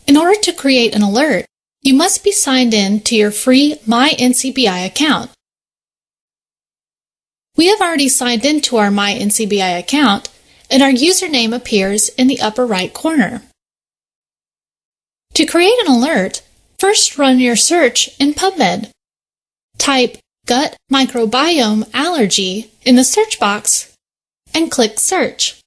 In order to create an alert, you must be signed in to your free MyNCBI account. We have already signed in to our MyNCBI account, and our username appears in the upper right corner. To create an alert, first run your search in PubMed. Type gut microbiome allergy in the search box and click Search.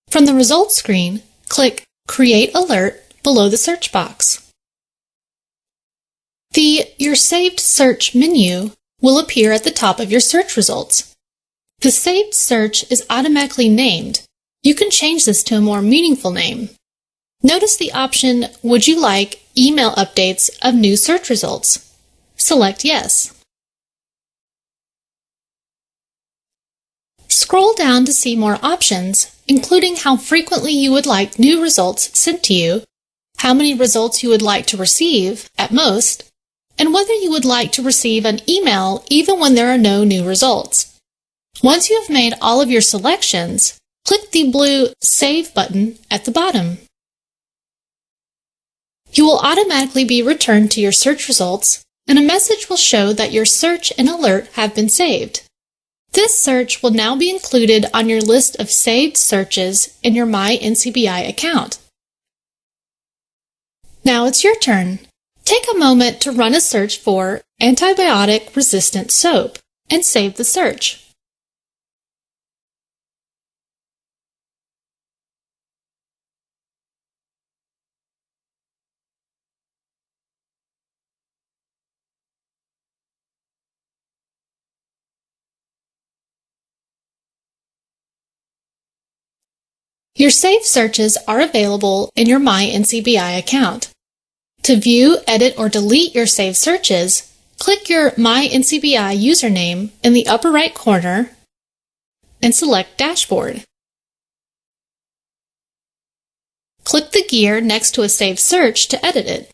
From the results screen, click Create Alert below the search box. The Your Saved Search menu will appear at the top of your search results. The saved search is automatically named. You can change this to a more meaningful name. Notice the option Would you like email updates of new search results? Select Yes. Scroll down to see more options, including how frequently you would like new results sent to you, how many results you would like to receive, at most, and whether you would like to receive an email even when there are no new results. Once you have made all of your selections, click the blue Save button at the bottom. You will automatically be returned to your search results, and a message will show that your search and alert have been saved. This search will now be included on your list of saved searches in your MyNCBI account. Now it's your turn. Take a moment to run a search for antibiotic-resistant soap and save the search. Your saved searches are available in your MyNCBI account. To view, edit, or delete your saved searches, click your MyNCBI username in the upper right corner and select Dashboard. Click the gear next to a saved search to edit it.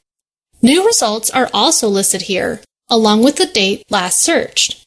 New results are also listed here, along with the date last searched.